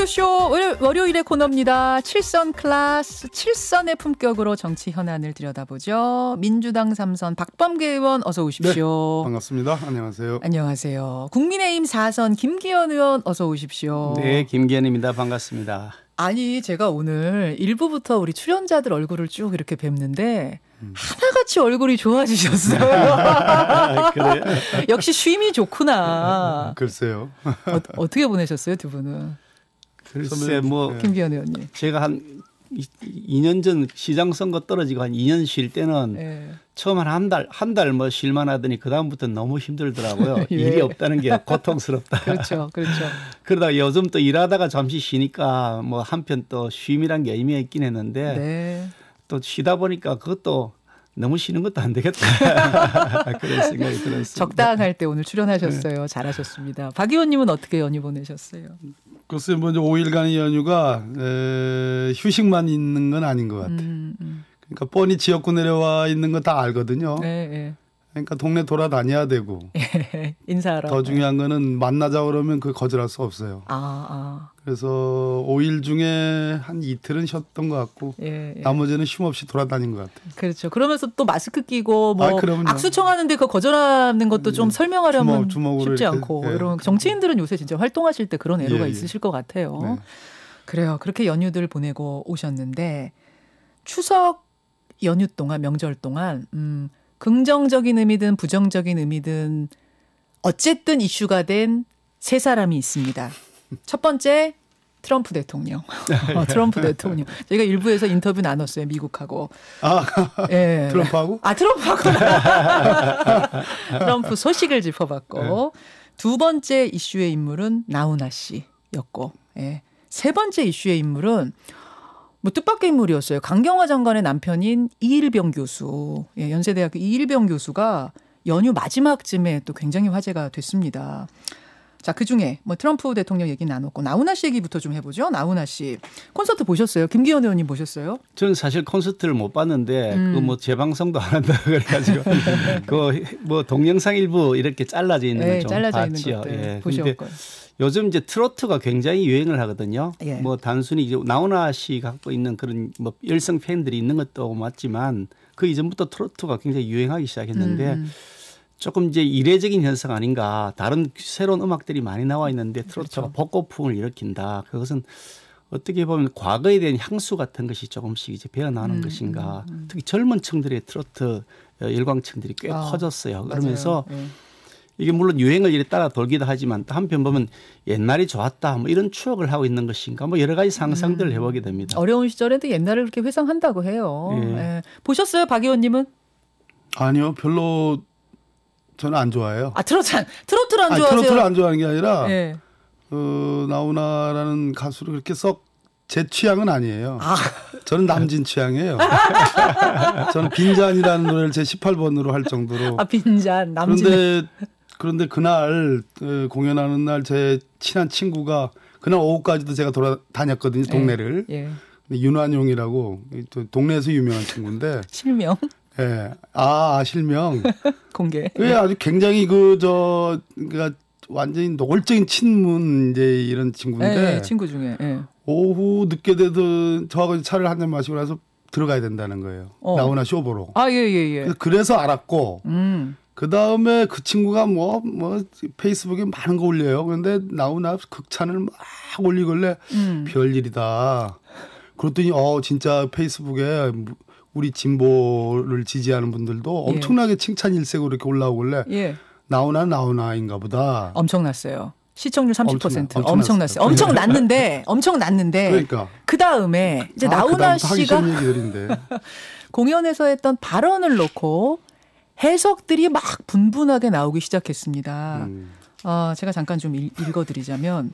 토크쇼 월요일의 코너입니다. 7선 클래스, 7선의 품격으로 정치 현안을 들여다보죠. 민주당 3선 박범계 의원 어서 오십시오. 네, 반갑습니다. 안녕하세요. 안녕하세요. 국민의힘 4선 김기현 의원 어서 오십시오. 네, 김기현입니다. 반갑습니다. 아니 제가 오늘 1부부터 우리 출연자들 얼굴을 쭉 이렇게 뵙는데 하나같이 얼굴이 좋아지셨어요. 그래요? 역시 쉼이 좋구나. 글쎄요. 어떻게 보내셨어요, 두 분은? 글쎄 뭐 김기현 의원님. 제가 한 2년 전 시장 선거 떨어지고 한 2년 쉴 때는 네. 처음 한 달 뭐 쉴만 하더니 그다음부터 너무 힘들더라고요. 예. 일이 없다는 게 고통스럽다. 그렇죠. 그렇죠. 그러다가 요즘 또 일하다가 잠시 쉬니까 뭐 한편 또 쉼이란 게 의미가 있긴 했는데 네. 또 쉬다 보니까 그것도 너무 쉬는 것도 안 되겠다. 그런 생각이 들었습니다. 적당할 때 오늘 출연하셨어요. 네. 잘하셨습니다. 박 의원님은 어떻게 연휴 보내셨어요? 글쎄 먼저 5일간의 연휴가 휴식만 있는 건 아닌 것 같아요. 그러니까 뻔히 지역구 내려와 있는 거 다 알거든요. 네, 네. 그러니까 동네 돌아다녀야 되고. 인사하러. 더 중요한 거는 만나자 그러면 그 거절할 수 없어요. 그래서 5일 중에 한 이틀은 쉬었던 것 같고 나머지는 쉼 없이 돌아다닌 것 같아요. 그렇죠. 그러면서 또 마스크 끼고 뭐 악수 청하는데 그 거절하는 것도 좀 설명하려면 쉽지 않고 이런 정치인들은 요새 진짜 활동하실 때 그런 애로가 있으실 것 같아요. 네. 그래요. 그렇게 연휴들 보내고 오셨는데 추석 연휴 동안 명절 동안 긍정적인 의미든 부정적인 의미든 어쨌든 이슈가 된 세 사람이 있습니다. 첫 번째 트럼프 대통령. 트럼프 대통령. 저희가 일부에서 인터뷰 나눴어요. 미국하고. 네. 트럼프하고? 트럼프하고. 트럼프 소식을 짚어봤고. 네. 두 번째 이슈의 인물은 나훈아 씨였고. 예. 세 번째 이슈의 인물은 뭐 뜻밖의 인물이었어요. 강경화 장관의 남편인 이일병 교수. 예, 연세대학교 이일병 교수가 연휴 마지막쯤에 또 굉장히 화제가 됐습니다. 자, 그중에 뭐 트럼프 대통령 얘기 나눴고 나훈아 씨 얘기부터 좀 해보죠. 나훈아 씨 콘서트 보셨어요? 김기현 의원님 보셨어요? 저는 사실 콘서트를 못 봤는데 그 뭐 재방송도 안 한다 그래가지고 그 뭐 동영상 일부 이렇게 잘라져 있는 건 좀 봤지요. 예. 보셨고요. 요즘 이제 트로트가 굉장히 유행을 하거든요. 예. 뭐 단순히 이제 나훈아 씨 갖고 있는 그런 뭐 열성 팬들이 있는 것도 맞지만 그 이전부터 트로트가 굉장히 유행하기 시작했는데. 조금 이제 이례적인 현상 아닌가. 다른 새로운 음악들이 많이 나와 있는데 트로트가 복고풍을 일으킨다. 그것은 어떻게 보면 과거에 대한 향수 같은 것이 조금씩 이제 배어나는 것인가. 특히 젊은 층들의 트로트 열광층들이 꽤 커졌어요. 그러면서 이게 물론 유행을 이렇게 따라 돌기도 하지만 또 한편 보면 옛날이 좋았다. 뭐 이런 추억을 하고 있는 것인가. 뭐 여러 가지 상상들을 해보게 됩니다. 어려운 시절에도 옛날을 그렇게 회상한다고 해요. 예. 예. 보셨어요? 박 의원님은? 아니요. 별로. 저는 안 좋아해요. 트로트를 안 좋아하세요? 트로트를 안 좋아하는 게 아니라 나훈아라는 가수를 그렇게 썩 제 취향은 아니에요. 저는 남진 취향이에요. 저는 빈잔이라는 노래를 제 18번으로 할 정도로. 빈잔, 남진. 그런데 그날 공연하는 날 제 친한 친구가 그날 오후까지도 제가 돌아다녔거든요. 동네를. 윤환용이라고 동네에서 유명한 친구인데. 실명. 예. 실명. 공개. 예, 아주 굉장히 그러니까 완전히 노골적인 친문 이제 이런 친구인데. 친구 중에. 오후 늦게 돼도 저하고 차를 한 잔 마시고 나서 들어가야 된다는 거예요. 나훈아 쇼 보러. 예. 그래서 알았고. 그 다음에 그 친구가 뭐 페이스북에 많은 거 올려요. 그런데 나훈아 극찬을 막 올리길래 별일이다. 그랬더니 진짜 페이스북에 우리 진보를 지지하는 분들도 엄청나게 칭찬 일색으로 이렇게 올라오길래 나훈아인가 보다. 엄청났어요. 시청률 30%. 엄청났어요. 엄청났는데. 그러니까. 그 다음에 이제 나훈아 씨가 공연에서 했던 발언을 놓고 해석들이 막 분분하게 나오기 시작했습니다. 제가 잠깐 좀 읽어드리자면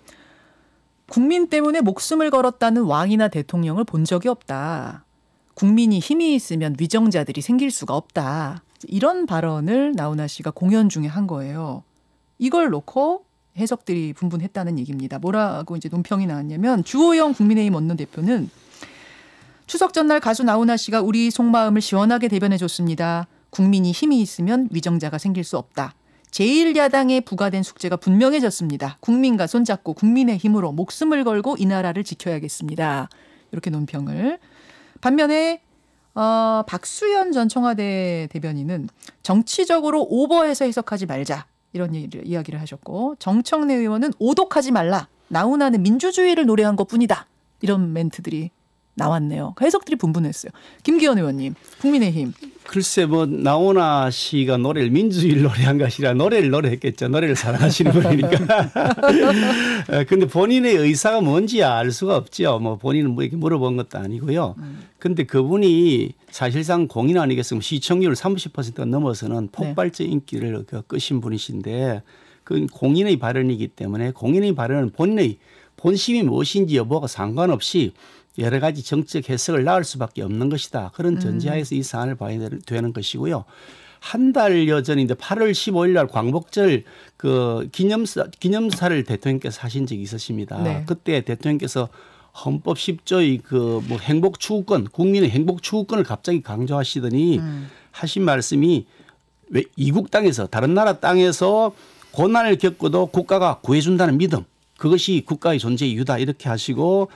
국민 때문에 목숨을 걸었다는 왕이나 대통령을 본 적이 없다. 국민이 힘이 있으면 위정자들이 생길 수가 없다. 이런 발언을 나훈아 씨가 공연 중에 한 거예요. 이걸 놓고 해석들이 분분했다는 얘기입니다. 뭐라고 이제 논평이 나왔냐면 주호영 국민의힘 원내대표는 추석 전날 가수 나훈아 씨가 우리 속마음을 시원하게 대변해 줬습니다. 국민이 힘이 있으면 위정자가 생길 수 없다. 제1야당에 부과된 숙제가 분명해졌습니다. 국민과 손잡고 국민의 힘으로 목숨을 걸고 이 나라를 지켜야겠습니다. 이렇게 논평을. 반면에 박수현 전 청와대 대변인은 정치적으로 오버해서 해석하지 말자 이런 이야기를 하셨고, 정청래 의원은 오독하지 말라. 나훈아는 민주주의를 노래한 것뿐이다. 이런 멘트들이 나왔네요. 해석들이 분분했어요. 김기현 의원님, 국민의힘. 글쎄 뭐 나훈아 씨가 노래를 민주주의를 노래한 것이라 노래를 노래했겠죠. 노래를 사랑하시는 분이니까. 근데 본인의 의사가 뭔지 알 수가 없죠. 뭐 본인은 뭐 이렇게 물어본 것도 아니고요. 근데 그분이 사실상 공인 아니겠습니까? 시청률 30%가 넘어서는 폭발적 인기를 끄신 분이신데, 그 공인의 발언이기 때문에 공인의 발언은 본인의 본심이 무엇인지 여부가 상관없이 여러 가지 정책 해석을 낳을 수밖에 없는 것이다. 그런 전제하에서 이 사안을 봐야 되는 것이고요. 한 달여 전인데 8월 15일 날 광복절 그 기념사를 대통령께서 하신 적이 있으십니다. 네. 그때 대통령께서 헌법 10조의 그 뭐 행복 추구권, 국민의 행복 추구권을 갑자기 강조하시더니 하신 말씀이 왜 이국 땅에서, 다른 나라 땅에서 고난을 겪어도 국가가 구해준다는 믿음, 그것이 국가의 존재의 이유다 이렇게 하시고,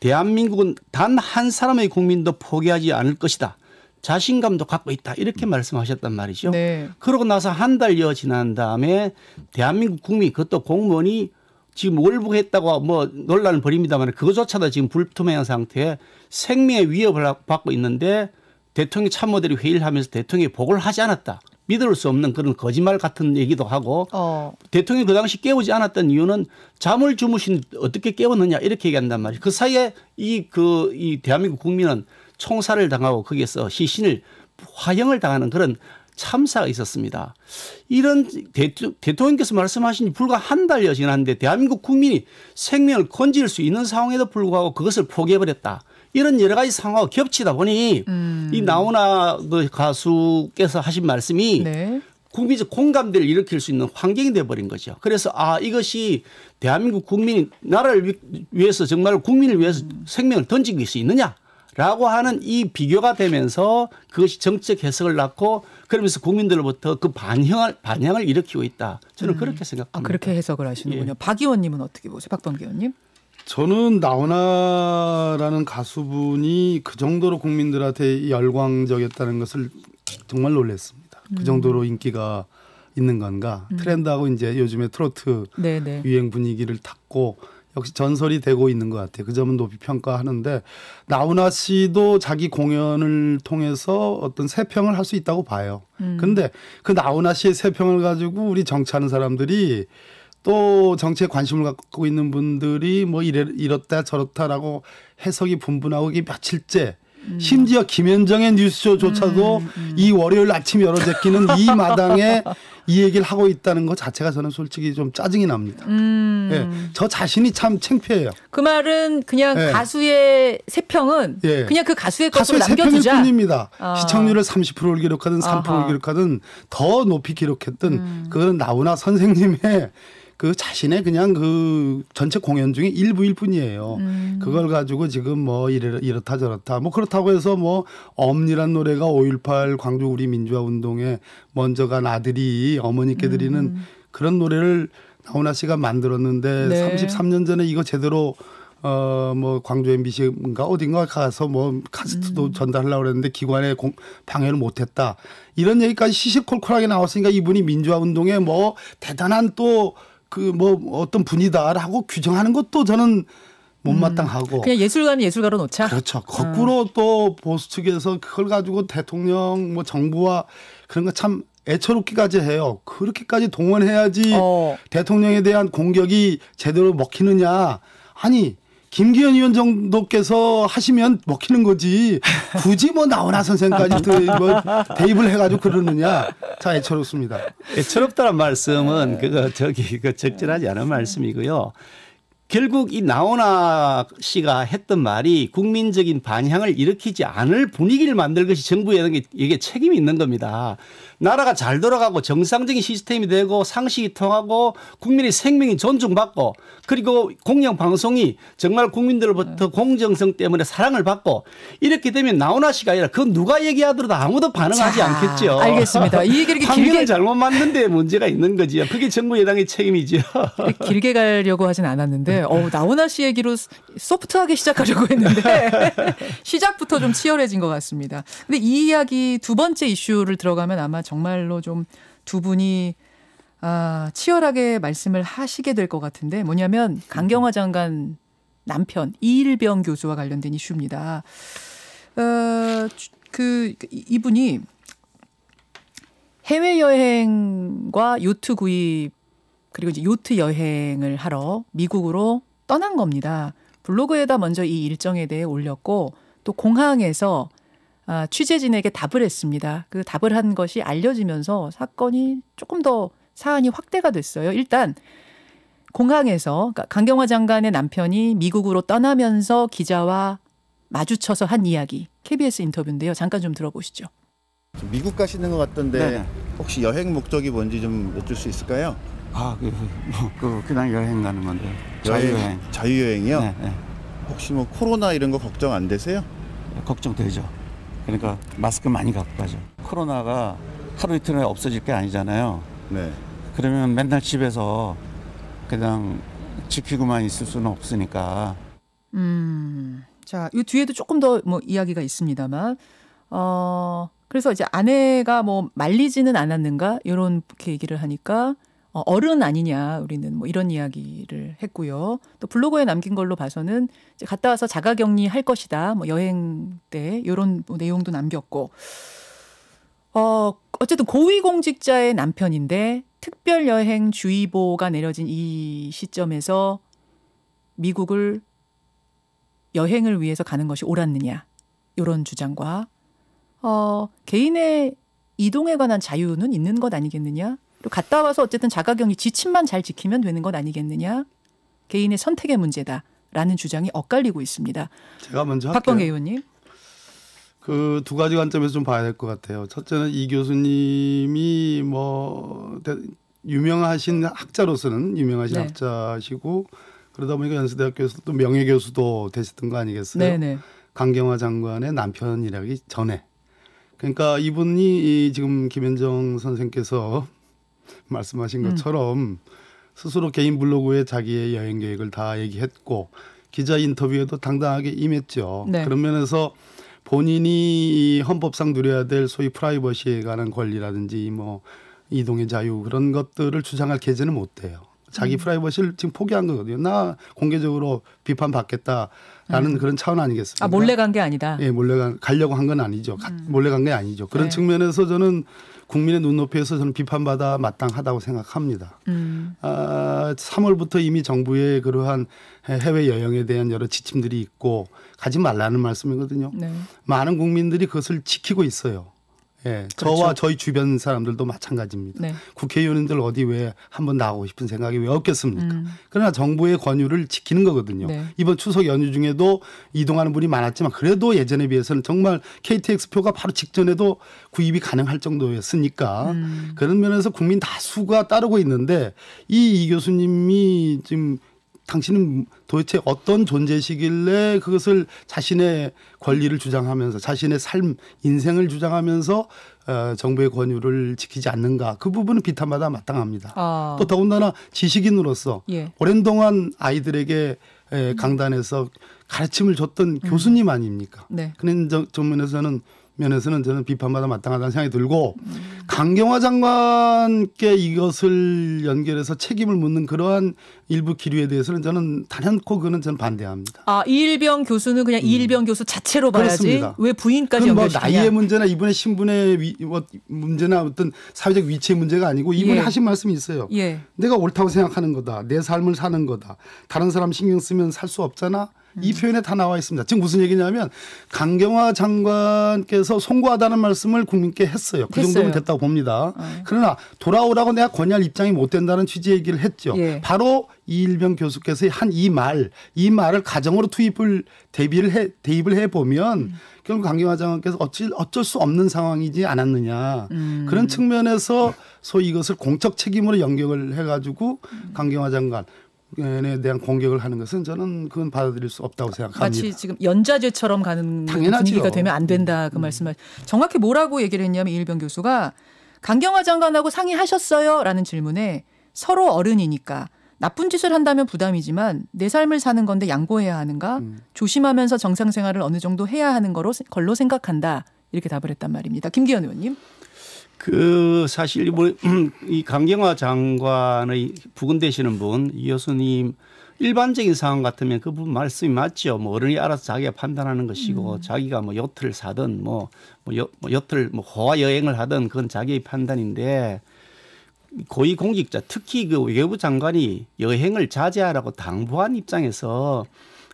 대한민국은 단 한 사람의 국민도 포기하지 않을 것이다. 자신감도 갖고 있다. 이렇게 말씀하셨단 말이죠. 네. 그러고 나서 한 달여 지난 다음에 대한민국 국민, 그것도 공무원이 지금 월북했다고 뭐 논란을 벌입니다만 그것조차도 지금 불투명한 상태에 생명의 위협을 받고 있는데, 대통령 참모들이 회의를 하면서 대통령이 보고를 하지 않았다. 믿을 수 없는 그런 거짓말 같은 얘기도 하고, 대통령이 그 당시 깨우지 않았던 이유는 잠을 주무신 어떻게 깨웠느냐 이렇게 얘기한단 말이에요. 그 사이에 이 대한민국 국민은 총살을 당하고 거기에서 시신을 화형을 당하는 그런 참사가 있었습니다. 이런 대통령께서 말씀하신 지 불과 한 달여 지났는데 대한민국 국민이 생명을 건질 수 있는 상황에도 불구하고 그것을 포기해버렸다. 이런 여러 가지 상황과 겹치다 보니 이 나훈아 가수께서 하신 말씀이 네. 국민적 공감대를 일으킬 수 있는 환경이 되어버린 거죠. 그래서 이것이 대한민국 국민이 나라를 위해서 정말 국민을 위해서 생명을 던지고 수 있느냐라고 하는 이 비교가 되면서 그것이 정책 해석을 낳고, 그러면서 국민들로부터 그 반향을 일으키고 있다. 저는 그렇게 생각합니다. 그렇게 해석을 하시는군요. 예. 박 의원님은 어떻게 보세요? 박범계 의원님? 저는 나훈아라는 가수분이 그 정도로 국민들한테 열광적이었다는 것을 정말 놀랐습니다. 그 정도로 인기가 있는 건가. 트렌드하고 이제 요즘에 트로트 네네. 유행 분위기를 탔고 역시 전설이 되고 있는 것 같아요. 그 점은 높이 평가하는데, 나훈아 씨도 자기 공연을 통해서 어떤 세평을 할 수 있다고 봐요. 근데 그 나훈아 씨의 세평을 가지고 우리 정치하는 사람들이, 또 정치에 관심을 갖고 있는 분들이 뭐 이렇다 저렇다라고 해석이 분분하고 이게 며칠째, 심지어 김현정의 뉴스쇼조차도 이 월요일 아침 여러 제끼는 이 마당에 이 얘기를 하고 있다는 것 자체가 저는 솔직히 좀 짜증이 납니다. 예, 저 자신이 참 창피해요. 그 말은 그냥 가수의 세평은 그냥 그 가수의 것으로 남겨두자. 가수의 세평일 뿐입니다. 시청률을 30%를 기록하든 3%를 기록하든 더 높이 기록했든 그거는 나훈아 선생님의 그 자신의 그냥 그 전체 공연 중에 일부일 뿐이에요. 그걸 가지고 지금 뭐 이렇다 저렇다 뭐 그렇다고 해서 뭐 엄니란 노래가 5.18 광주 우리 민주화 운동에 먼저 간 아들이 어머니께 드리는 그런 노래를 나훈아 씨가 만들었는데 네. 33년 전에 이거 제대로 뭐 광주 MBC인가 어딘가 가서 뭐 카세트도 전달하려고 그랬는데 기관에 방해를 못했다. 이런 얘기까지 시시콜콜하게 나왔으니까 이분이 민주화 운동에 뭐 대단한 또 그 뭐 어떤 분이다라고 규정하는 것도 저는 못마땅하고 그냥 예술가는 예술가로 놓자. 그렇죠. 거꾸로 또 보수 측에서 그걸 가지고 대통령 뭐 정부와 그런 거 참 애처롭기까지 해요. 그렇게까지 동원해야지 대통령에 대한 공격이 제대로 먹히느냐. 아니 김기현 위원 정도께서 하시면 먹히는 거지. 굳이 뭐 나훈아 선생까지 뭐 대입을 해가지고 그러느냐. 자, 애처롭습니다. 애처롭다는 말씀은 그거 적절하지 않은 말씀이고요. 결국 이 나훈아 씨가 했던 말이 국민적인 반향을 일으키지 않을 분위기를 만들 것이 정부 여당에게 책임이 있는 겁니다. 나라가 잘 돌아가고 정상적인 시스템이 되고 상식이 통하고 국민의 생명이 존중받고 그리고 공영방송이 정말 국민들로부터 공정성 때문에 사랑을 받고 이렇게 되면 나훈아 씨가 아니라 그건 누가 얘기하더라도 아무도 반응하지 않겠죠. 알겠습니다. 이 얘기를 길게 잘못 만든 데 문제가 있는 거지요. 그게 정부 여당의 책임이죠. 길게 가려고 하진 않았는데 나훈아 씨 얘기로 소프트하게 시작하려고 했는데 시작부터 좀 치열해진 것 같습니다. 근데 이 이야기 두 번째 이슈를 들어가면 아마 정말로 좀 두 분이 치열하게 말씀을 하시게 될 것 같은데 뭐냐면 강경화 장관 남편 이일병 교수와 관련된 이슈입니다. 이분이 해외여행과 요트 구입 그리고 이제 요트 여행을 하러 미국으로 떠난 겁니다. 블로그에다 먼저 이 일정에 대해 올렸고 또 공항에서 취재진에게 답을 했습니다. 그 답을 한 것이 알려지면서 사건이 조금 더 사안이 확대가 됐어요. 일단 공항에서 그러니까 강경화 장관의 남편이 미국으로 떠나면서 기자와 마주쳐서 한 이야기 KBS 인터뷰인데요. 잠깐 좀 들어보시죠. 미국 가시는 것 같던데 네네. 혹시 여행 목적이 뭔지 좀 여쭐 수 있을까요? 그냥 여행 가는 건데. 자유여행이요? 네. 혹시 뭐 코로나 이런 거 걱정 안 되세요? 걱정되죠. 그러니까 마스크 많이 갖고 가죠. 코로나가 하루 이틀에 없어질 게 아니잖아요. 네. 그러면 맨날 집에서 그냥 지키고만 있을 수는 없으니까. 자, 이 뒤에도 조금 더 뭐 이야기가 있습니다만, 그래서 이제 아내가 뭐 말리지는 않았는가 이렇게 얘기를 하니까 어른 아니냐 우리는 뭐 이런 이야기를 했고요. 또 블로그에 남긴 걸로 봐서는 이제 갔다 와서 자가격리 할 것이다. 뭐 여행 때 이런 뭐 내용도 남겼고, 어쨌든 고위공직자의 남편인데 특별 여행 주의보가 내려진 이 시점에서 미국을 여행을 위해서 가는 것이 옳았느냐 이런 주장과 개인의 이동에 관한 자유는 있는 것 아니겠느냐. 그리고 갔다 와서 어쨌든 자가격리 지침만 잘 지키면 되는 것 아니겠느냐. 개인의 선택의 문제다라는 주장이 엇갈리고 있습니다. 제가 먼저 할게요. 박범계 의원님. 그 두 가지 관점에서 좀 봐야 될 것 같아요. 첫째는 이 교수님이 뭐 유명하신 학자로서는 유명하신 네. 학자시고 그러다 보니까 연세대학교에서 또 명예교수도 되셨던 거 아니겠어요? 네네. 강경화 장관의 남편이라기 전에. 그러니까 이분이 지금 김현정 선생께서 말씀하신 것처럼 스스로 개인 블로그에 자기의 여행 계획을 다 얘기했고 기자 인터뷰에도 당당하게 임했죠. 네. 그런 면에서 본인이 헌법상 누려야 될 소위 프라이버시에 관한 권리라든지 뭐 이동의 자유 그런 것들을 주장할 계제는 못 돼요. 자기 프라이버시를 지금 포기한 거거든요. 나 공개적으로 비판받겠다라는 그런 차원 아니겠습니까? 몰래 간 게 아니다. 예, 몰래 가려고 한 건 아니죠. 몰래 간 게 아니죠. 그런 측면에서 저는 국민의 눈높이에서 저는 비판받아 마땅하다고 생각합니다. 3월부터 이미 정부의 그러한 해외 여행에 대한 여러 지침들이 있고 가지 말라는 말씀이거든요. 네. 많은 국민들이 그것을 지키고 있어요. 예, 그렇죠. 저와 저희 주변 사람들도 마찬가지입니다. 네. 국회의원님들 어디 왜 한번 나가고 싶은 생각이 왜 없겠습니까? 그러나 정부의 권유를 지키는 거거든요. 네. 이번 추석 연휴 중에도 이동하는 분이 많았지만 그래도 예전에 비해서는 정말 KTX표가 바로 직전에도 구입이 가능할 정도였으니까 그런 면에서 국민 다수가 따르고 있는데 이 교수님이 지금 당신은 도대체 어떤 존재시길래 그것을 자신의 권리를 주장하면서 자신의 삶, 인생을 주장하면서 정부의 권유를 지키지 않는가. 그 부분은 비판받아 마땅합니다. 또 더군다나 지식인으로서 예. 오랜 동안 아이들에게 강단에서 가르침을 줬던 교수님 아닙니까? 네. 그런 면에서는 저는 비판받아 마땅하다는 생각이 들고 강경화 장관께 이것을 연결해서 책임을 묻는 그러한 일부 기류에 대해서는 저는 단연코 그거는 저는 반대합니다. 이일병 교수는 그냥 이일병 교수 자체로 봐야지. 그렇습니다. 왜 부인까지 그건 뭐 연결시키냐. 나이의 문제나 이분의 신분의 문제나 어떤 사회적 위치의 문제가 아니고 이분이 예. 하신 말씀이 있어요. 예. 내가 옳다고 생각하는 거다. 내 삶을 사는 거다. 다른 사람 신경 쓰면 살 수 없잖아. 이 표현에 다 나와 있습니다. 지금 무슨 얘기냐면 강경화 장관께서 송구하다는 말씀을 국민께 했어요. 그 정도면 됐다고 봅니다. 그러나 돌아오라고 내가 권유할 입장이 못 된다는 취지의 얘기를 했죠. 예. 바로 이일병 교수께서 한 이 말을 가정으로 대입을 해보면 결국 강경화 장관께서 어쩔 수 없는 상황이지 않았느냐. 그런 측면에서 소위 이것을 공적 책임으로 연결을 해가지고 강경화 장관에 대한 공격을 하는 것은 저는 그건 받아들일 수 없다고 생각합니다. 마치 지금 연좌제처럼 가는 당연하죠. 분위기가 되면 안 된다 그 말씀을 정확히 뭐라고 얘기를 했냐면 이일병 교수가 강경화 장관하고 상의하셨어요? 라는 질문에 서로 어른이니까 나쁜 짓을 한다면 부담이지만 내 삶을 사는 건데 양보해야 하는가? 조심하면서 정상생활을 어느 정도 해야 하는 걸로 생각한다. 이렇게 답을 했단 말입니다. 김기현 의원님. 사실 이 강경화 장관의 부근되시는 분, 이 교수님 일반적인 상황 같으면 그 부분 말씀이 맞죠. 뭐 어른이 알아서 자기가 판단하는 것이고 자기가 뭐 요트를 사든 요트를 호화 여행을 하든 그건 자기의 판단인데 고위공직자 특히 그 외교부 장관이 여행을 자제하라고 당부한 입장에서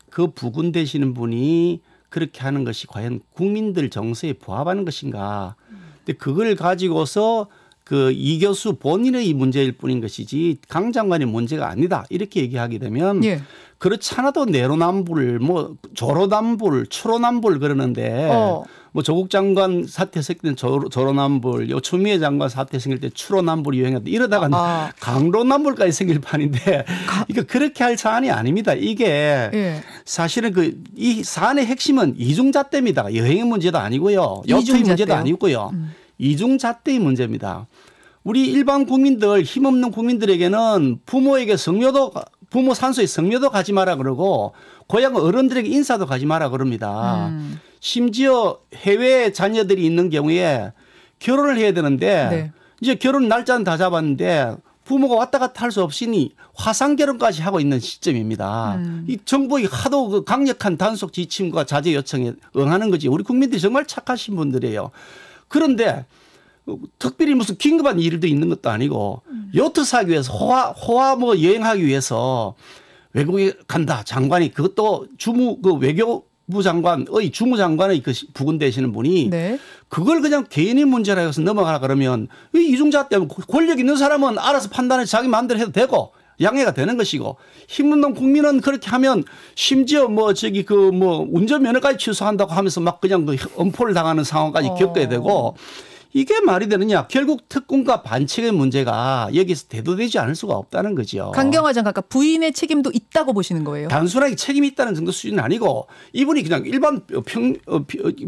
그 부근되시는 분이 그렇게 하는 것이 과연 국민들 정서에 부합하는 것인가. 근데 그걸 가지고서 그 이 교수 본인의 문제일 뿐인 것이지 강 장관의 문제가 아니다. 이렇게 얘기하게 되면 예. 그렇지 않아도 내로남불, 조로남불, 추로남불 그러는데 뭐 조국 장관 사태 생길 때는 조로남불, 추미애 장관 사태 생길 때 추로남불이 유행했다. 이러다가 강로남불까지 생길 판인데 이거 그렇게 할 사안이 아닙니다. 이게 예. 사실은 이 사안의 핵심은 이중잣대입니다. 여행의 문제도 아니고요. 요트의 문제도 아니고요. 이중잣대의 문제입니다. 우리 일반 국민들 힘없는 국민들에게는 부모에게 부모 산소에 성묘도 가지 마라 그러고 고향 어른들에게 인사도 가지 마라 그럽니다. 심지어 해외 자녀들이 있는 경우에 결혼을 해야 되는데 네. 이제 결혼 날짜는 다 잡았는데 부모가 왔다 갔다 할 수 없으니 화상 결혼까지 하고 있는 시점입니다. 이 정부의 하도 그 강력한 단속 지침과 자제 요청에 응하는 거지. 우리 국민들이 정말 착하신 분들이에요. 그런데 특별히 무슨 긴급한 일도 있는 것도 아니고 요트 사기 위해서 호화 여행하기 위해서 외국에 간다 장관이 그것도 외교부 장관의 주무장관의 그 부근되시는 분이 네. 그걸 그냥 개인의 문제라 해서 넘어가라 그러면 이중잣대 권력 있는 사람은 알아서 판단해서 자기 마음대로 해도 되고 양해가 되는 것이고 힘없는 국민은 그렇게 하면 심지어 운전면허까지 취소한다고 하면서 막 그냥 엄포를 당하는 상황까지 겪어야 되고 이게 말이 되느냐. 결국 특권과 반칙의 문제가 여기서 대두되지 않을 수가 없다는 거죠. 강경화 장관 부인의 책임도 있다고 보시는 거예요? 단순하게 책임이 있다는 정도 수준은 아니고 이분이 그냥 일반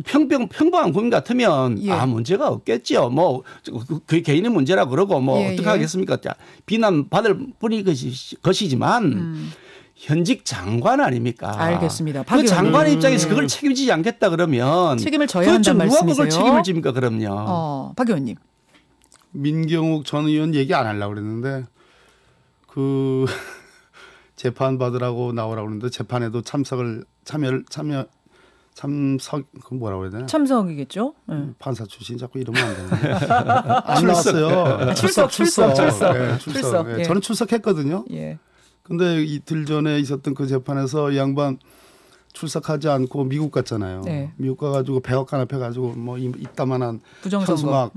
평범한 국민 같으면 예. 문제가 없겠죠. 그 개인의 문제라 그러고 어떻게 하겠습니까? 비난받을 뿐이 것이지만 현직 장관 아닙니까? 알겠습니다. 그 장관의 입장에서 그걸 책임지지 않겠다 그러면 책임을 져야 한다는 말씀이세요? 누가 그걸 책임을 집니까? 그럼요. 박 의원님. 민경욱 전 의원 얘기 안 하려고 그랬는데 재판 받으라고 나오라고 그러는데 재판에도 참석 그 뭐라고 그래야 되나? 참석이겠죠. 판사 출신 자꾸 이러면 안 되는데. 안 나왔어요. 출석. 네, 출석. 네, 저는 출석했거든요. 예. 근데 이틀 전에 있었던 그 재판에서 이 양반 출석하지 않고 미국 갔잖아요. 네. 미국 가가지고 백악관 앞에 가지고 이따만한 현수막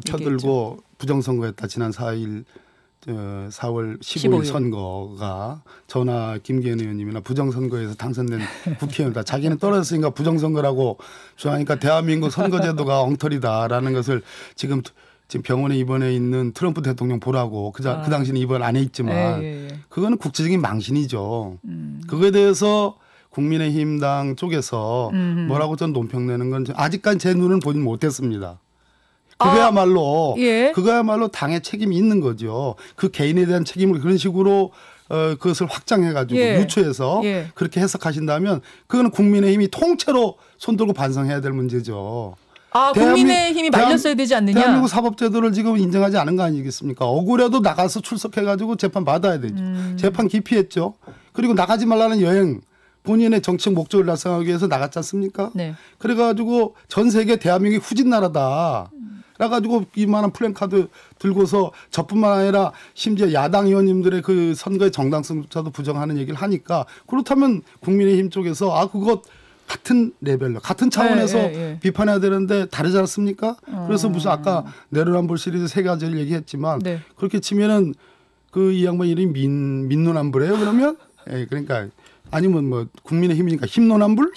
펴들고 부정선거했다. 지난 4월 15일 선거가 저나 김기현 의원님이나 부정선거에서 당선된 국회의원이다. 자기는 떨어졌으니까 부정선거라고 주장하니까 대한민국 선거제도가 엉터리다라는 것을 지금 병원에 입원해 있는 트럼프 대통령 보라고 그 당시는 입원 안 해 있지만 그거는 국제적인 망신이죠. 그거에 대해서 국민의힘당 쪽에서 뭐라고 전 논평내는 건 아직까지 제 눈은 보진 못했습니다. 그거야말로 당의 책임이 있는 거죠. 그 개인에 대한 책임을 그런 식으로 그것을 확장해가지고 유추해서 그렇게 해석하신다면 그거는 국민의힘이 통째로 손들고 반성해야 될 문제죠. 국민의힘이 말렸어야 되지 않느냐. 대한민국 사법제도를 지금 인정하지 않은 거 아니겠습니까? 억울해도 나가서 출석해가지고 재판 받아야 되죠. 재판 기피했죠. 그리고 나가지 말라는 여행 본인의 정치적 목적을 달성하기 위해서 나갔지 않습니까? 네. 그래가지고 전 세계 대한민국이 후진 나라다. 가지고 이만한 플랜카드 들고서 저뿐만 아니라 심지어 야당 의원님들의 그 선거의 정당성조차도 부정하는 얘기를 하니까 그렇다면 국민의힘 쪽에서 그것 같은 레벨로 같은 차원에서 비판해야 되는데 다르지 않습니까? 그래서 무슨 아까 내로남불 시리즈 3가지를 얘기했지만 네. 그렇게 치면은 그 이 양반 이름이 민노남불이에요 그러면? 그러니까 아니면 뭐 국민의힘이니까 힘노남불?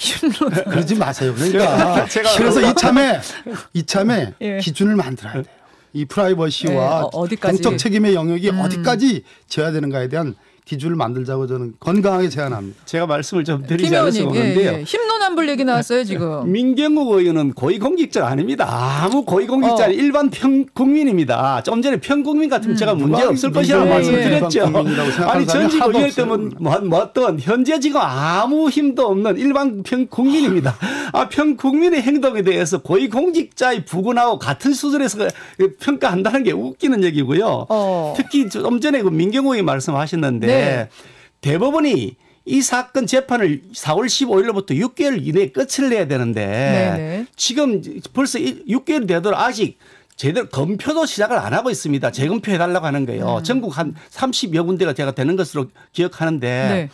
그러지 마세요. 그러니까 그래서 이참에 기준을 만들어야 돼요. 이 프라이버시와 공적 책임의 영역이 어디까지 져야 되는가에 대한 기준을 만들자고 저는 건강하게 제안합니다. 제가 말씀을 좀 드리지 않을 수 없는데요. 힘노남불 얘기 나왔어요 지금. 민경욱 의원은 고위공직자 아닙니다. 아무 고위공직자 아닌 일반 국민입니다. 좀 전에 평국민 같으면 제가 문제 없을 것이라고 말씀드렸죠. 아니 전직 의원 때문에 어떤 현재 지금 아무 힘도 없는 일반 평국민입니다. 평국민의 행동에 대해서 고위공직자의 부근하고 같은 수준에서 평가한다는 게 웃기는 얘기고요. 특히 좀 전에 그 민경욱 의원 말씀하셨는데 대법원이 이 사건 재판을 4월 15일로부터 6개월 이내에 끝을 내야 되는데 지금 벌써 6개월이 되도록 아직 제대로 검표도 시작을 안 하고 있습니다. 재검표 해달라고 하는 거예요. 전국 한 30여 군데가 제가 되는 것으로 기억하는데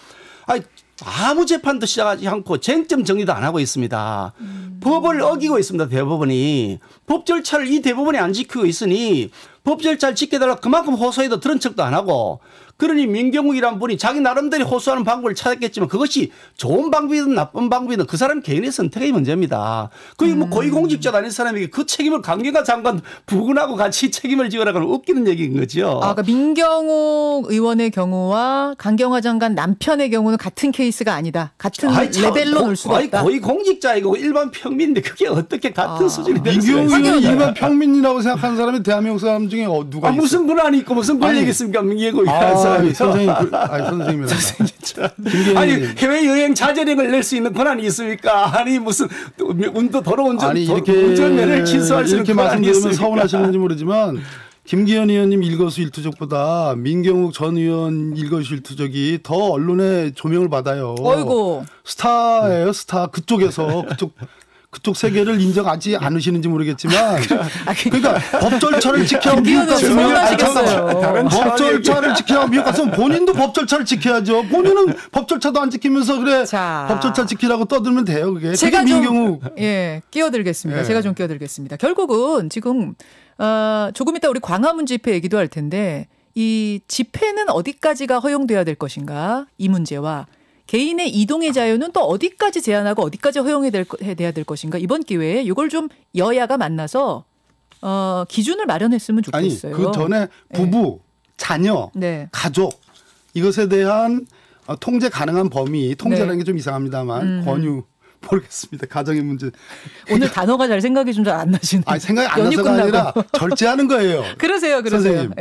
아무 재판도 시작하지 않고 쟁점 정리도 안 하고 있습니다. 법을 어기고 있습니다. 대법원이. 법 절차를 이 대법원이 안 지키고 있으니 법 절차를 지켜달라고 그만큼 호소해도 들은 척도 안 하고 그러니 민경욱이란 분이 자기 나름대로 호소하는 방법을 찾았겠지만 그것이 좋은 방법이든 나쁜 방법이든 그 사람 개인의 선택의 문제입니다. 그게 뭐 고위공직자도 아닌 사람에게 그 책임을 강경화 장관 부근하고 같이 책임을 지으라고 하면 웃기는 얘기인 거죠. 그러니까 민경욱 의원의 경우와 강경화 장관 남편의 경우는 같은 케이스가 아니다. 같은 레벨로 놓을 수가 없다. 고위공직자이고 일반 평민인데 그게 어떻게 같은 수준이 될 수가 있어요. 민경욱 의원이 일반 평민이라고 생각하는 사람이 대한민국 사람 중에 누가 있어요? 무슨 권한이 있고 무슨 권력이 있습니까? 민경욱 의원. 선생님입니다. 아니 해외여행 자제령을 낼 수 있는 권한이 있습니까? 아니 무슨 운도 더러운 운전면허를 취소할 수 있는 이렇게 권한이 말씀드리면 있습니까? 서운하시는지 모르지만 김기현 의원님 일거수일투족보다 민경욱 전 의원 일거수일투족이 더 언론의 조명을 받아요. 어이고. 스타예요, 스타. 그쪽 세계를 인정하지 않으시는지 모르겠지만 그러니까 법 절차를 지켜 미국 갔으면 법 절차를 지켜 미국 갔으면 본인도 법 절차를 지켜야죠. 본인은 법 절차도 안 지키면서 그래 법 절차 지키라고 떠들면 돼요. 그게 제가 민경욱 끼어들겠습니다. 제가 좀 끼어들겠습니다. 결국은 지금 조금 이따 우리 광화문 집회 얘기도 할 텐데 이 집회는 어디까지가 허용돼야 될 것인가 이 문제와 개인의 이동의 자유는 또 어디까지 제한하고 어디까지 허용해야 될 것인가 이번 기회에 이걸 좀 여야가 만나서 기준을 마련했으면 좋겠어요. 아니 그 전에 부부, 자녀, 가족 이것에 대한 통제 가능한 범위 통제라는 게 좀 이상합니다만 권유 모르겠습니다. 가정의 문제. 오늘 단어가 잘 생각이 좀 잘 안 나시네요. 아니 생각이 안 나서가 아니라 절제하는 거예요. 그러세요. 선생님.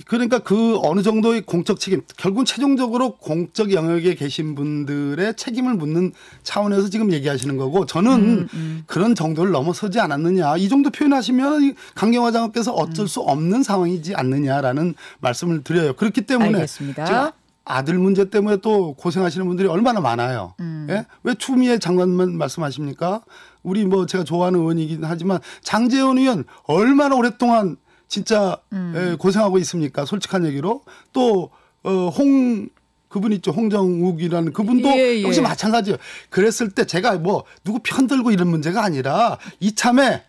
그러니까 그 어느 정도의 공적 책임 결국은 최종적으로 공적 영역에 계신 분들의 책임을 묻는 차원에서 지금 얘기하시는 거고 저는 그런 정도를 넘어서지 않았느냐 이 정도 표현하시면 강경화 장관께서 어쩔 수 없는 상황이지 않느냐라는 말씀을 드려요. 그렇기 때문에 알겠습니다. 지금 아들 문제 때문에 또 고생하시는 분들이 얼마나 많아요. 예? 왜 추미애 장관만 말씀하십니까? 우리 뭐 제가 좋아하는 의원이긴 하지만 장제원 의원 얼마나 오랫동안 진짜 고생하고 있습니까? 솔직한 얘기로. 또 그분 있죠. 홍정욱이라는 그분도 역시 마찬가지예요. 그랬을 때 제가 뭐 누구 편들고 이런 문제가 아니라 이참에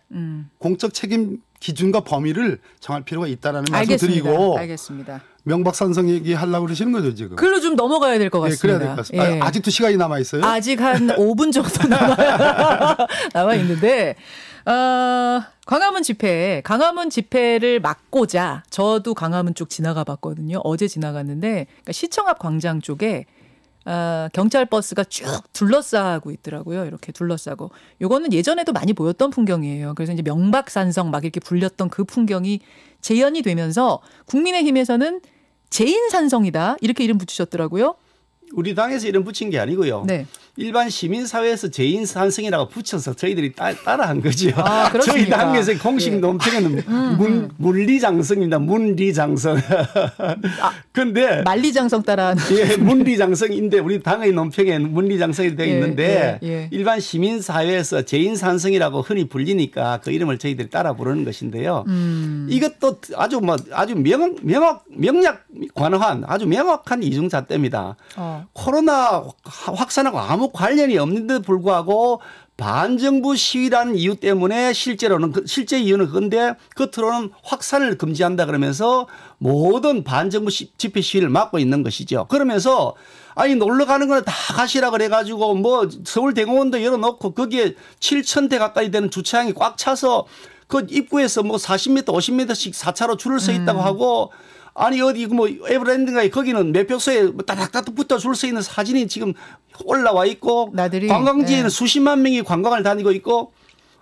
공적 책임 기준과 범위를 정할 필요가 있다라는 말씀 드리고 알겠습니다. 명박산성 얘기하려고 그러시는 거죠 지금. 글로 좀 넘어가야 될 것 같습니다. 그래야 될 것 같습니다. 아직도 시간이 남아 있어요? 아직 한 5분 정도 남아 있는데 광화문 집회를 막고자 저도 광화문 쪽 지나가 봤거든요. 어제 지나갔는데 그러니까 시청 앞 광장 쪽에 경찰 버스가 쭉 둘러싸고 있더라고요. 이렇게 둘러싸고. 요거는 예전에도 많이 보였던 풍경이에요. 그래서 이제 명박산성 막 이렇게 불렸던 그 풍경이 재현이 되면서 국민의힘에서는 재인산성이다 이렇게 이름 붙이셨더라고요. 우리 당에서 이름 붙인 게 아니고요. 일반 시민사회에서 재인 산성이라고 붙여서 저희들이 따라한 거죠. 아, 저희 당에서 공식 논평에는 문리장성입니다. 문리장성. 그런데 만리장성 따라한. 예, 문리장성인데 우리 당의 논평에는 문리장성이 되어 있는데 일반 시민사회에서 재인 산성이라고 흔히 불리니까 그 이름을 저희들이 따라 부르는 것인데요. 이것도 아주 명약 관한 아주 명확한 이중잣대입니다. 코로나 확산하고 아무 관련이 없는데도 불구하고 반정부 시위라는 이유 때문에 실제 이유는 그건데 겉으로는 확산을 금지한다 그러면서 모든 반정부 집회 시위를 막고 있는 것이죠. 그러면서 아니 놀러 가는 거는 다 가시라 그래가지고 뭐 서울대공원도 열어놓고 거기에 7,000대 가까이 되는 주차장이 꽉 차서 그 입구에서 뭐 40m, 50m씩 4차로 줄을 서 있다고 하고 아니 어디 뭐 에버랜드인가에 거기는 매표소에 따닥따닥 붙어 줄 서 있는 사진이 지금 올라와 있고 나들이, 관광지에는 수십만 명이 관광을 다니고 있고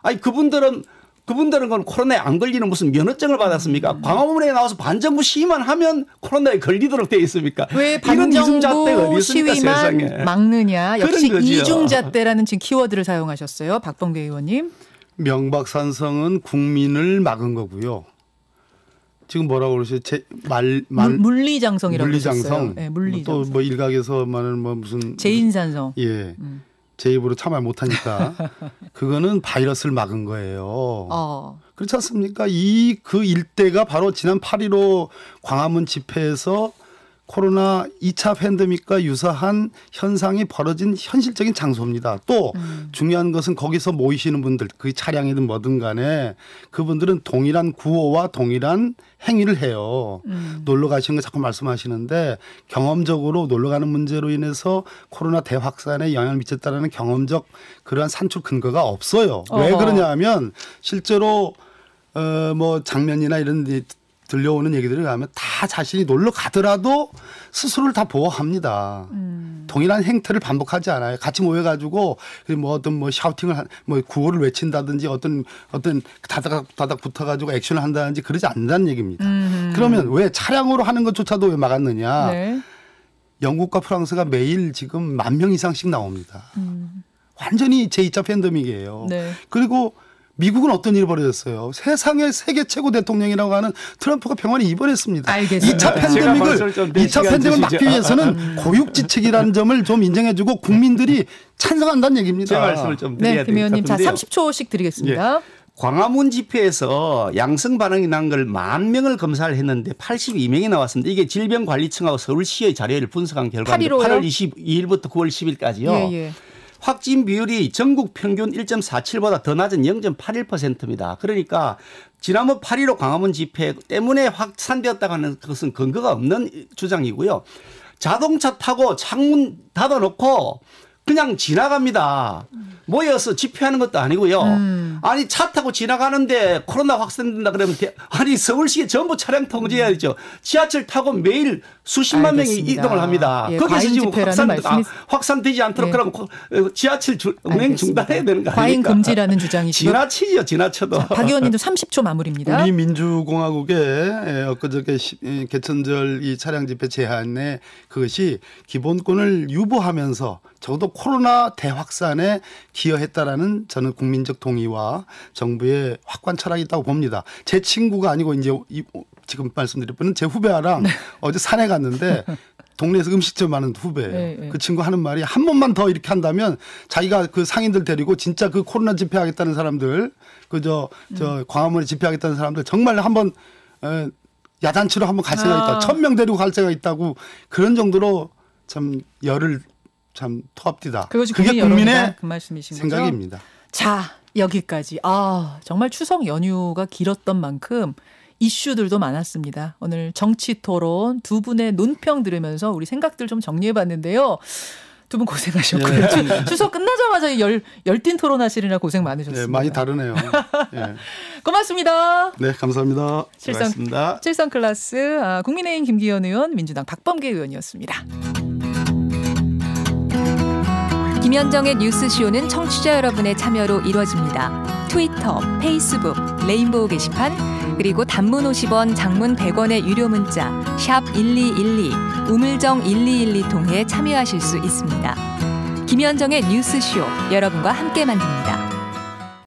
아니 그분들은 건 코로나에 안 걸리는 무슨 면허증을 받았습니까? 광화문에 나와서 반정부 시위만 하면 코로나에 걸리도록 되어 있습니까? 왜 반정부 시위만 세상에. 막느냐? 역시 이중잣대라는 지금 키워드를 사용하셨어요. 박범계 의원님. 명박산성은 국민을 막은 거고요. 지금 뭐라고 그러세요? 물리장성이라고 물리장성. 네, 물리장성. 또 뭐 일각에서 말하는 뭐 무슨 재인산성. 예. 제 입으로 참 못하니까 그거는 바이러스를 막은 거예요. 그렇지 않습니까? 그 일대가 바로 지난 8.15 광화문 집회에서 코로나 2차 팬데믹과 유사한 현상이 벌어진 현실적인 장소입니다. 또 중요한 것은 거기서 모이시는 분들, 그 차량이든 뭐든 간에 그분들은 동일한 구호와 동일한 행위를 해요. 놀러 가시는 거 자꾸 말씀하시는데 경험적으로 놀러 가는 문제로 인해서 코로나 대확산에 영향을 미쳤다는 경험적 그러한 산출 근거가 없어요. 왜 그러냐 하면 실제로 뭐 장면이나 이런 들려오는 얘기들을 하면 다 자신이 놀러 가더라도 스스로를 다 보호합니다. 동일한 행태를 반복하지 않아요. 같이 모여가지고 뭐 어떤 뭐 샤우팅을 뭐 구호를 외친다든지 어떤 다닥 붙어가지고 액션을 한다든지 그러지 않는다는 얘기입니다. 그러면 왜 차량으로 하는 것조차도 왜 막았느냐? 네. 영국과 프랑스가 매일 지금 10,000명 이상씩 나옵니다. 완전히 제2차 팬데믹이에요. 네. 그리고 미국은 어떤 일이 벌어졌어요? 세상의 세계 최고 대통령이라고 하는 트럼프가 병원에 입원했습니다. 알겠습니다. 2차 팬데믹을 막기 위해서는 고육지책이라는 점을 좀 인정해주고 국민들이 찬성한다는 얘기입니다. 제 말씀을 좀 드려야 될 것 같은데요. 자, 30초씩 드리겠습니다. 예. 광화문 집회에서 양성 반응이 난 걸 10,000명을 검사를 했는데 82명이 나왔습니다. 이게 질병관리청하고 서울시의 자료를 분석한 결과입니다. 8월 22일부터 9월 10일까지요. 예. 확진 비율이 전국 평균 1.47보다 더 낮은 0.81%입니다. 그러니까 지난번 8.15 광화문 집회 때문에 확산되었다고 하는 것은 근거가 없는 주장이고요. 자동차 타고 창문 닫아놓고 그냥 지나갑니다. 모여서 집회하는 것도 아니고요. 아니 차 타고 지나가는데 코로나 확산된다 그러면 아니 서울시에 전부 차량 통제해야죠. 지하철 타고 매일 수십만 명이 이동을 합니다. 예, 거기서 지금 확산되지 않도록 그러면 지하철 운행 중단해야 되는 거 아닙니까? 과잉 금지라는 주장이시죠. 지나치죠. 지나쳐도. 박 의원님도 30초 마무리입니다. 우리 민주공화국의 엊그저께 개천절 이 차량 집회 제한에 그것이 기본권을 유보하면서 적어도 코로나 대확산에 기여했다라는 저는 국민적 동의와 정부의 확고한 철학이 있다고 봅니다. 제 친구가 아니고 이제 지금 말씀드릴 분은 제 후배랑 어제 산에 갔는데 동네에서 음식점 하는 후배예요. 그 친구 하는 말이 한 번만 더 이렇게 한다면 자기가 그 상인들 데리고 진짜 그 코로나 집회하겠다는 사람들 저 광화문에 집회하겠다는 사람들 정말 한번 야단치러 한번 갈 생각이 있다. 1,000명 데리고 갈 생각이 있다고 그런 정도로 참 열을 참 토합디다. 그게 국민의 그 말씀이신 생각입니다. 거죠? 자, 여기까지. 정말 추석 연휴가 길었던 만큼 이슈들도 많았습니다. 오늘 정치 토론 두 분의 논평 들으면서 우리 생각들 좀 정리해 봤는데요. 두 분 고생하셨고요. 예. 추석 끝나자마자 열띤 토론하시느라 고생 많으셨습니다. 네, 많이 다르네요. 예. 고맙습니다. 네, 감사합니다. 고맙습니다. 7선 클래스 국민의힘 김기현 의원, 민주당 박범계 의원이었습니다. 김현정의 뉴스쇼는 청취자 여러분의 참여로 이루어집니다. 트위터, 페이스북, 레인보우 게시판, 그리고 단문 50원, 장문 100원의 유료 문자 샵 1212, 우물정 1212 통해 참여하실 수 있습니다. 김현정의 뉴스쇼 여러분과 함께 만듭니다.